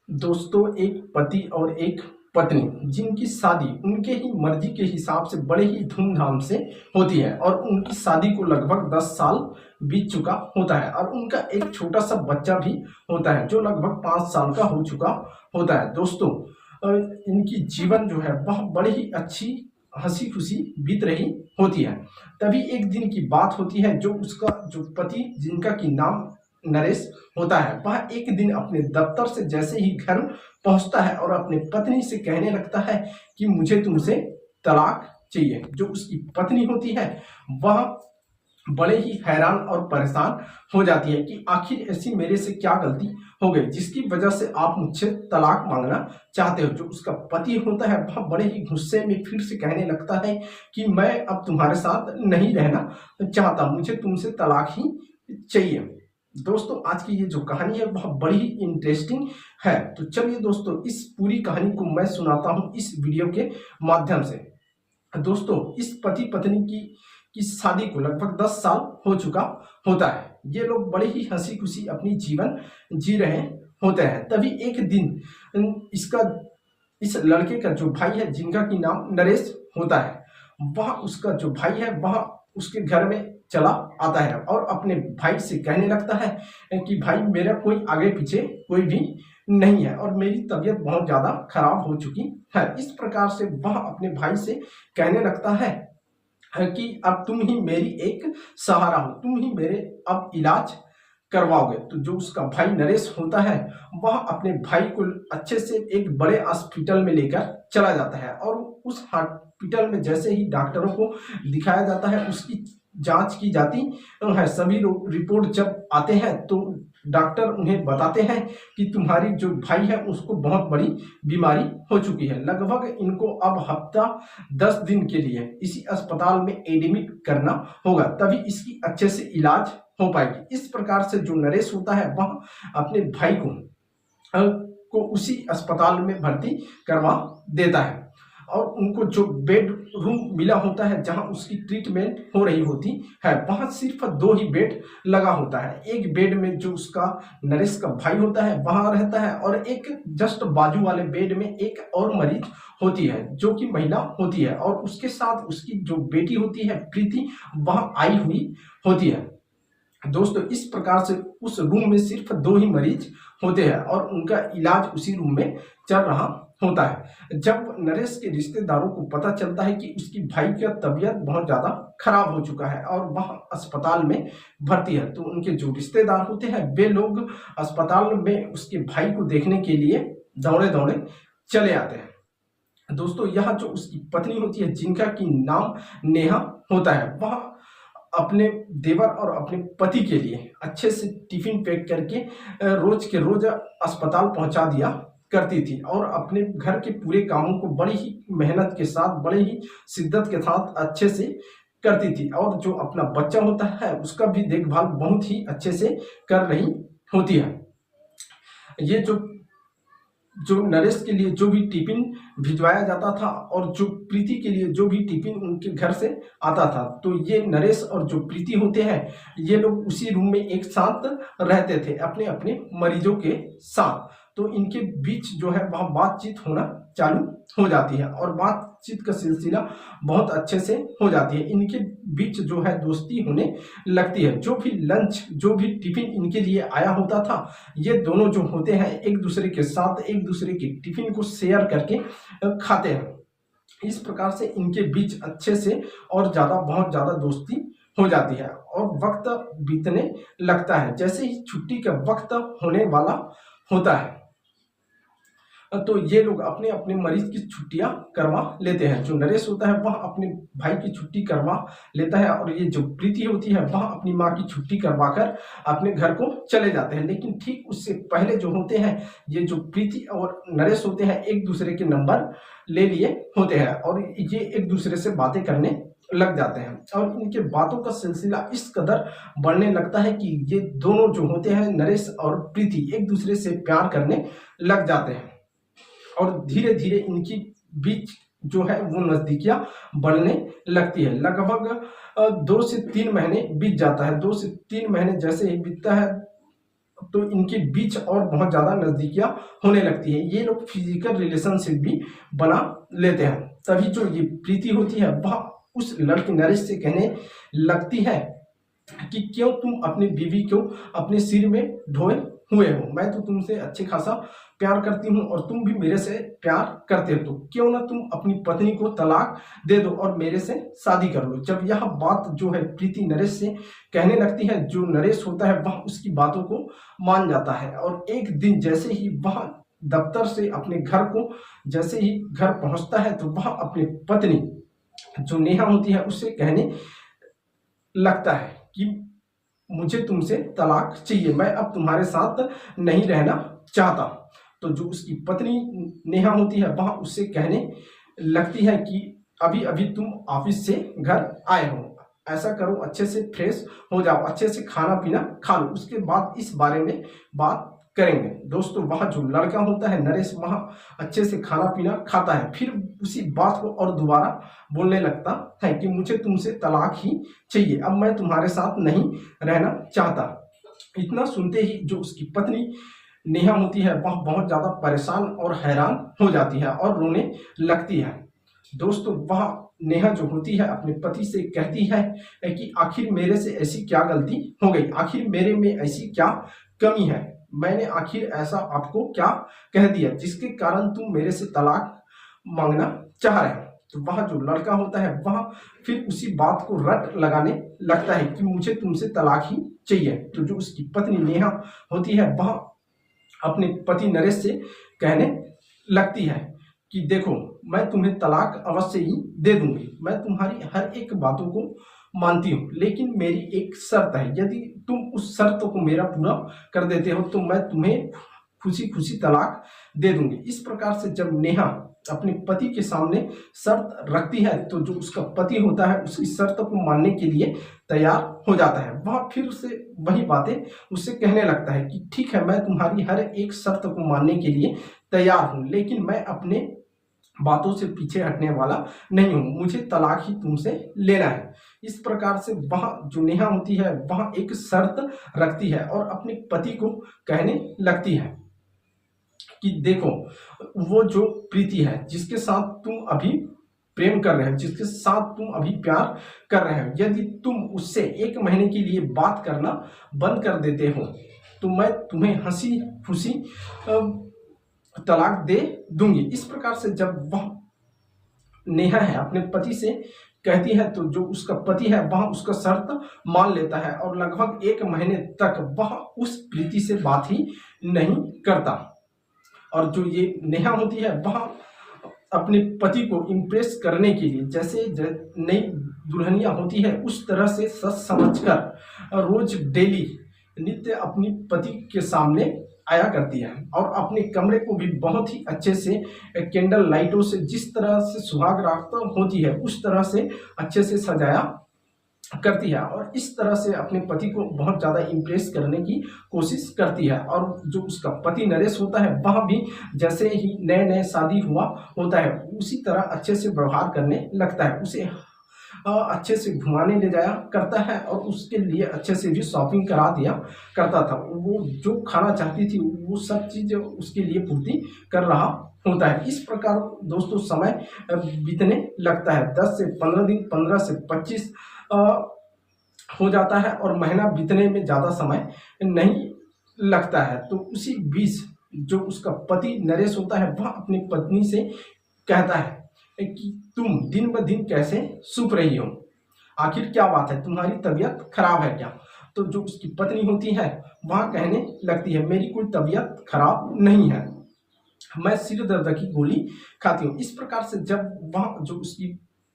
दोस्तों, एक पति और एक पत्नी जिनकी शादी उनके ही मर्जी के हिसाब से बड़े ही धूमधाम से होती है और उनकी शादी को लगभग 10 साल बीत चुका होता है और उनका एक छोटा सा बच्चा भी होता है जो लगभग 5 साल का हो चुका होता है। दोस्तों, इनकी जीवन जो है वह बड़ी ही अच्छी हंसी खुशी बीत रही होती है। तभी एक दिन की बात होती है, जो उसका जो पति जिनका की नाम नरेश होता है, वह एक दिन अपने दफ्तर से जैसे ही घर पहुंचता है और अपने पत्नी से कहने लगता है कि मुझे तुमसे तलाक चाहिए। जो उसकी पत्नी होती है वह बड़े ही हैरान और परेशान हो जाती है कि आखिर ऐसी मेरे से क्या गलती हो गई जिसकी वजह से आप मुझसे तलाक मांगना चाहते हो। जो उसका पति होता है वह बड़े ही गुस्से में फिर से कहने लगता है कि मैं अब तुम्हारे साथ नहीं रहना चाहता, मुझे तुमसे तलाक ही चाहिए। दोस्तों, आज की ये जो कहानी है वह बड़ी ही इंटरेस्टिंग है। तो चलिए दोस्तों, इस पूरी कहानी को मैं सुनाता हूँ इस वीडियो के माध्यम से। दोस्तों, इस पति पत्नी की शादी को लगभग 10 साल हो चुका होता है। ये लोग बड़े ही हंसी खुशी अपनी जीवन जी रहे होते हैं। तभी एक दिन इस लड़के का जो भाई है जिनका की नाम नरेश होता है, वह उसका जो भाई है वह उसके घर में चला आता है और अपने भाई से कहने लगता है कि भाई, मेरा कोई आगे पीछे कोई भी नहीं है और मेरी तबीयत बहुत ज्यादा खराब हो चुकी है। इस प्रकार से वह अपने भाई से कहने लगता है कि अब तुम ही मेरी एक सहारा हो, तुम ही मेरे अब इलाज करवाओगे। तो जो उसका भाई नरेश होता है वह अपने भाई को अच्छे से एक बड़े हॉस्पिटल में लेकर चला जाता है और उस हॉस्पिटल में जैसे ही डॉक्टरों को दिखाया जाता है, उसकी जांच की जाती है। सभी रिपोर्ट जब आते हैं तो डॉक्टर उन्हें बताते हैं कि तुम्हारी जो भाई है उसको बहुत बड़ी बीमारी हो चुकी है। लगभग इनको अब हफ्ता 10 दिन के लिए इसी अस्पताल में एडमिट करना होगा, तभी इसकी अच्छे से इलाज हो पाएगी। इस प्रकार से जो नरेश होता है वह अपने भाई को उसी अस्पताल में भर्ती करवा देता है और उनको जो बेड रूम मिला होता है जहां उसकी ट्रीटमेंट हो रही होती है, वहां सिर्फ 2 ही बेड लगा होता है। एक बेड में जो उसका नरेश का भाई होता है वहां रहता है और एक जस्ट बाजू वाले बेड में एक और मरीज होती है जो कि महिला होती है और उसके साथ उसकी जो बेटी होती है प्रीति, वह आई हुई होती है। दोस्तों, इस प्रकार से उस रूम में सिर्फ 2 ही मरीज होते हैं और उनका इलाज उसी रूम में चल रहा होता है। जब नरेश के रिश्तेदारों को पता चलता है कि उसकी भाई का तबीयत बहुत ज्यादा खराब हो चुका है और वह अस्पताल में भर्ती है, तो उनके जो रिश्तेदार होते हैं वे लोग अस्पताल में उसके भाई को देखने के लिए दौड़े दौड़े चले आते हैं। दोस्तों, यह जो उसकी पत्नी होती है जिनका की नाम नेहा होता है, वह अपने देवर और अपने पति के लिए अच्छे से टिफिन पैक करके रोज के रोज अस्पताल पहुंचा दिया करती थी और अपने घर के पूरे कामों को बड़ी ही मेहनत के साथ, बड़े ही शिद्दत के साथ अच्छे से करती थी और जो अपना बच्चा होता है उसका भी देखभाल बहुत ही अच्छे से कर रही होती है। ये जो नरेश के लिए जो भी टिफिन भिजवाया जाता था और जो प्रीति के लिए जो भी टिफिन उनके घर से आता था, तो ये नरेश और जो प्रीति होते हैं ये लोग उसी रूम में एक साथ रहते थे अपने अपने मरीजों के साथ। तो इनके बीच जो है वह बातचीत होना चालू हो जाती है और बातचीत का सिलसिला बहुत अच्छे से हो जाती है। इनके बीच जो है दोस्ती होने लगती है। जो भी लंच, जो भी टिफिन इनके लिए आया होता था, ये दोनों जो होते हैं एक दूसरे के साथ एक दूसरे के टिफिन को शेयर करके खाते हैं। इस प्रकार से इनके बीच अच्छे से और ज्यादा बहुत ज्यादा दोस्ती हो जाती है और वक्त बीतने लगता है। जैसे ही छुट्टी का वक्त होने वाला होता है तो ये लोग अपने अपने मरीज की छुट्टियां करवा लेते हैं। जो नरेश होता है वह अपने भाई की छुट्टी करवा लेता है और ये जो प्रीति होती है वह अपनी माँ की छुट्टी करवाकर अपने घर को चले जाते हैं। लेकिन ठीक उससे पहले जो होते हैं, ये जो प्रीति और नरेश होते हैं एक दूसरे के नंबर ले लिए होते हैं और ये एक दूसरे से बातें करने लग जाते हैं और इनके बातों का सिलसिला इस कदर बढ़ने लगता है कि ये दोनों जो होते हैं नरेश और प्रीति एक दूसरे से प्यार करने लग जाते हैं और धीरे धीरे इनकी बीच जो है वो नजदीकियां बढ़ने लगती है। लगभग 2 से 3 महीने बीत जाता है। 2 से 3 महीने जैसे ही बीतता है तो इनके बीच और बहुत ज़्यादा नज़दीकियाँ होने लगती है। ये लोग फिजिकल रिलेशनशिप भी बना लेते हैं। तभी जो ये प्रीति होती है वह उस लड़के नरेश से कहने लगती है कि क्यों तुम अपनी बीवी को अपने सिर में ढोए हुए हो, मैं तो तुमसे अच्छे खासा प्यार करती हूँ और तुम भी मेरे से प्यार करते हो, तो क्यों ना तुम अपनी पत्नी को तलाक दे दो और मेरे से शादी कर लो। जब यह बात जो है प्रीति नरेश से कहने लगती है, जो नरेश होता है वह उसकी बातों को मान जाता है। और एक दिन जैसे ही वह दफ्तर से अपने घर को जैसे ही घर पहुंचता है तो वह अपनी पत्नी जो नेहा होती है उससे कहने लगता है कि मुझे तुमसे तलाक चाहिए, मैं अब तुम्हारे साथ नहीं रहना चाहता। तो जो उसकी पत्नी नेहा होती है वह उससे कहने लगती है कि अभी अभी तुम ऑफिस से घर आए हो, ऐसा करो अच्छे से फ्रेश हो जाओ, अच्छे से खाना पीना खा लो, उसके बाद इस बारे में बात करेंगे। दोस्तों वह जो लड़का होता है नरेश वह अच्छे से खाना पीना खाता है, फिर उसी बात को और दोबारा बोलने लगता है कि मुझे तुमसे तलाक ही चाहिए, अब मैं तुम्हारे साथ नहीं रहना चाहता। इतना सुनते ही जो उसकी पत्नी नेहा होती है वह बहुत ज्यादा परेशान और हैरान हो जाती है और रोने लगती है। दोस्तों वह नेहा जो होती है अपने पति से कहती है कि आखिर मेरे से ऐसी क्या गलती हो गई, आखिर मेरे में ऐसी क्या कमी है, मैंने आखिर ऐसा आपको क्या कह दिया जिसके कारण तुम मेरे से तलाक मांगना चाह रहे हो। तो वह जो लड़का होता है वह फिर उसी बात को रट लगाने लगता है कि मुझे तुमसे तलाक ही चाहिए। तो जो उसकी पत्नी नेहा होती है वह अपने पति नरेश से कहने लगती है कि देखो मैं तुम्हें तलाक अवश्य ही दे दूंगी, मैं तुम्हारी हर एक बातों को मानती हूँ, लेकिन मेरी एक शर्त है, यदि तुम उस शर्त को मेरा पूरा कर देते हो तो मैं तुम्हें खुशी खुशी तलाक दे दूंगी। इस प्रकार से जब नेहा अपने पति के सामने शर्त रखती है तो जो उसका पति होता है उसकी शर्त को मानने के लिए तैयार हो जाता है। वह फिर उसे वही बातें उससे कहने लगता है कि ठीक है मैं तुम्हारी हर एक शर्त को मानने के लिए तैयार हूँ, लेकिन मैं अपने बातों से पीछे हटने वाला नहीं हूँ, मुझे तलाक ही तुमसे लेना है। इस प्रकार से वह जो नेहा होती है वह एक शर्त रखती है और अपने पति को कहने लगती है कि देखो वो जो प्रीति है जिसके साथ तुम अभी प्रेम कर रहे हो, जिसके साथ तुम अभी प्यार कर रहे हो, यदि तुम उससे 1 महीने के लिए बात करना बंद कर देते हो तो मैं तुम्हें हंसी खुशी तलाक दे दूंगी। इस प्रकार से जब वह नेहा है अपने पति से कहती है तो जो उसका पति है वह उसका शर्त मान लेता है और लगभग 1 महीने तक वह उस प्रीति से बात ही नहीं करता। और जो ये नेहा होती है वह अपने पति को इम्प्रेस करने के लिए जैसे नई दुल्हनिया होती है उस तरह से सच समझकर रोज डेली नित्य अपनी पति के सामने आया करती है और अपने कमरे को भी बहुत ही अच्छे से कैंडल लाइटों से जिस तरह से सुहाग रात होती है उस तरह से अच्छे से सजाया करती है और इस तरह से अपने पति को बहुत ज़्यादा इम्प्रेस करने की कोशिश करती है। और जो उसका पति नरेश होता है वह भी जैसे ही नए नए शादी हुआ होता है उसी तरह अच्छे से व्यवहार करने लगता है, उसे अच्छे से घुमाने ले जाया करता है और उसके लिए अच्छे से भी शॉपिंग करा दिया करता था। वो जो खाना चाहती थी वो सब चीज़ उसके लिए पूर्ति कर रहा होता है। इस प्रकार दोस्तों समय बीतने लगता है, 10 से 15 दिन, 15 से 25 हो जाता है और महीना बीतने में ज़्यादा समय नहीं लगता है। तो उसी बीच जो उसका पति नरेश होता है वह अपनी पत्नी से कहता है कि तुम दिन ब दिन कैसे सूख रही हो, आखिर क्या बात है, तुम्हारी तबीयत खराब है क्या। तो जो उसकी पत्नी होती है वह कहने लगती है मेरी कोई तबीयत खराब नहीं है, मैं सिर दर्द की गोली खाती हूँ। इस प्रकार से जब वह जो उसकी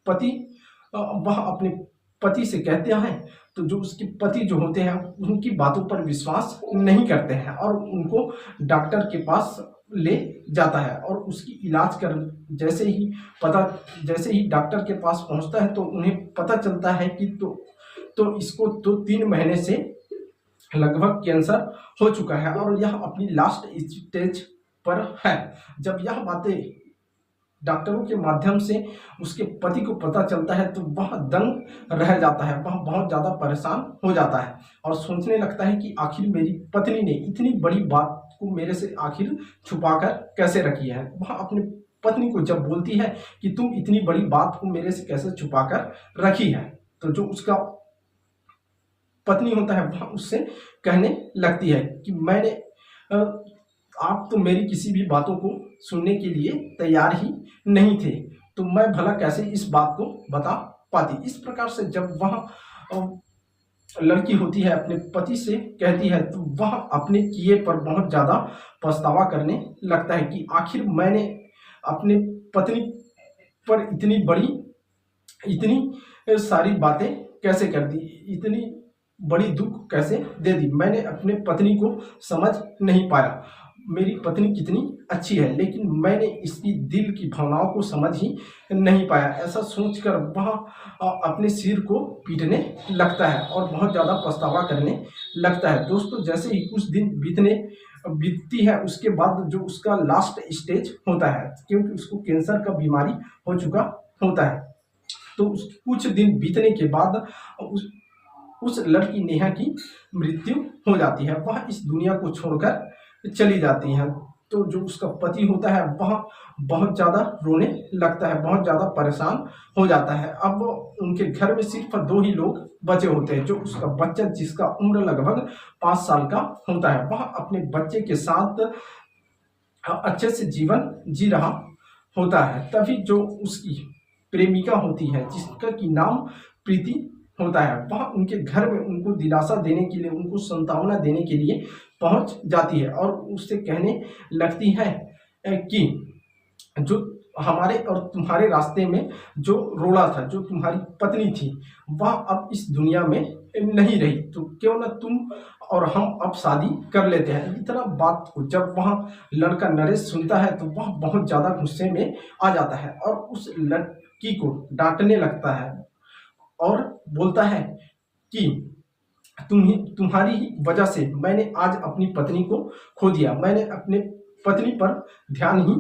पति वह अपने पति से कहते हैं तो जो उसके पति जो होते हैं उनकी बातों पर विश्वास नहीं करते हैं और उनको डॉक्टर के पास ले जाता है और उसकी इलाज कर जैसे ही डॉक्टर के पास पहुंचता है तो उन्हें पता चलता है कि तो इसको तो 3 महीने से लगभग कैंसर हो चुका है और यह अपनी लास्ट स्टेज पर है। जब यह बातें डॉक्टरों के माध्यम से उसके पति को पता चलता है तो वह दंग रह जाता है, वह बहुत ज़्यादा परेशान हो जाता है और सोचने लगता है कि आखिर मेरी पत्नी ने इतनी बड़ी बात को मेरे से आखिर छुपाकर कैसे रखी है। वह अपनी पत्नी को जब बोलती है कि तुम इतनी बड़ी बात को मेरे से कैसे छुपाकर रखी है, तो जो उसका पत्नी होता है वह उससे कहने लगती है कि आप तो मेरी किसी भी बातों को सुनने के लिए तैयार ही नहीं थे, तो मैं भला कैसे इस बात को बता पाती। इस प्रकार से जब वह लड़की होती है अपने पति से कहती है तो वह अपने किए पर बहुत ज़्यादा पछतावा करने लगता है कि आखिर मैंने अपने पत्नी पर इतनी सारी बातें कैसे कर दी, इतनी बड़ी दुख कैसे दे दी। मैंने अपने पत्नी को समझ नहीं पाया, मेरी पत्नी कितनी अच्छी है, लेकिन मैंने इसकी दिल की भावनाओं को समझ ही नहीं पाया। ऐसा सोचकर वह अपने सिर को पीटने लगता है और बहुत ज़्यादा पछतावा करने लगता है। दोस्तों, जैसे ही कुछ दिन बीतती है उसके बाद जो उसका लास्ट स्टेज होता है, क्योंकि उसको कैंसर का बीमारी हो चुका होता है, तो कुछ दिन बीतने के बाद उस लड़की नेहा की मृत्यु हो जाती है। वह इस दुनिया को छोड़कर चली जाती है। तो जो उसका पति होता है वह बहुत ज़्यादा रोने लगता है, बहुत ज़्यादा परेशान हो जाता है। अब उनके घर में सिर्फ 2 ही लोग बचे होते हैं। जो उसका बच्चा, जिसका उम्र लगभग 5 साल का होता है, वह अपने बच्चे के साथ अच्छे से जीवन जी रहा होता है। तभी जो उसकी प्रेमिका होती है, जिसका की नाम प्रीति होता है, वह उनके घर में उनको दिलासा देने के लिए, उनको सांत्वना देने के लिए पहुंच जाती है और उससे कहने लगती है कि जो हमारे और तुम्हारे रास्ते में जो रोड़ा था, जो तुम्हारी पत्नी थी, वह अब इस दुनिया में नहीं रही, तो क्यों ना तुम और हम अब शादी कर लेते हैं। इतना बात को जब वह लड़का नरेश सुनता है तो वह बहुत ज़्यादा गुस्से में आ जाता है और उस लड़की को डांटने लगता है और बोलता है कि तुम्हारी ही वजह से मैंने आज अपनी पत्नी को खो दिया, मैंने अपने पत्नी पर ध्यान ही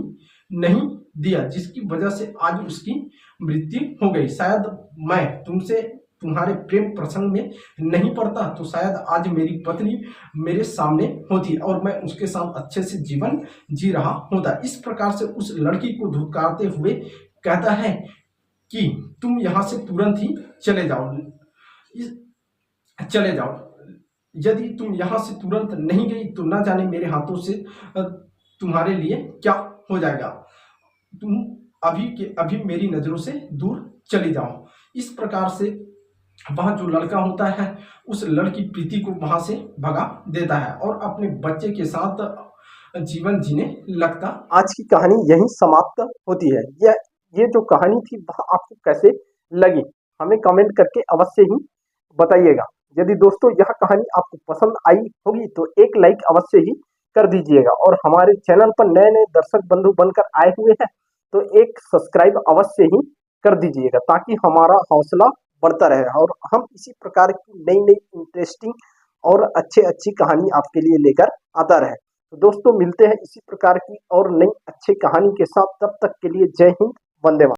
नहीं दिया, जिसकी वजह से आज उसकी मृत्यु हो गई। शायद मैं तुमसे तुम्हारे प्रेम प्रसंग में नहीं पड़ता तो शायद आज मेरी पत्नी मेरे सामने होती और मैं उसके साथ अच्छे से जीवन जी रहा होता। इस प्रकार से उस लड़की को धुतकारते हुए कहता है कि तुम यहाँ से तुरंत ही चले जाओ, यदि तुम यहाँ से तुरंत नहीं गई तो ना जाने मेरे हाथों से तुम्हारे लिए क्या हो जाएगा। तुम अभी के अभी मेरी नज़रों से दूर चली जाओ। इस प्रकार से वह जो लड़का होता है उस लड़की प्रीति को वहां से भगा देता है और अपने बच्चे के साथ जीवन जीने लगता। आज की कहानी यहीं समाप्त होती है। ये जो कहानी थी वह आपको कैसे लगी हमें कमेंट करके अवश्य ही बताइएगा। यदि दोस्तों यह कहानी आपको पसंद आई होगी तो एक लाइक अवश्य ही कर दीजिएगा और हमारे चैनल पर नए नए दर्शक बंधु बनकर आए हुए हैं तो एक सब्सक्राइब अवश्य ही कर दीजिएगा ताकि हमारा हौसला बढ़ता रहे और हम इसी प्रकार की नई नई इंटरेस्टिंग और अच्छी कहानी आपके लिए लेकर आता रहे। तो दोस्तों मिलते हैं इसी प्रकार की और नई अच्छी कहानी के साथ, तब तक के लिए जय हिंद, वंदे मातरम।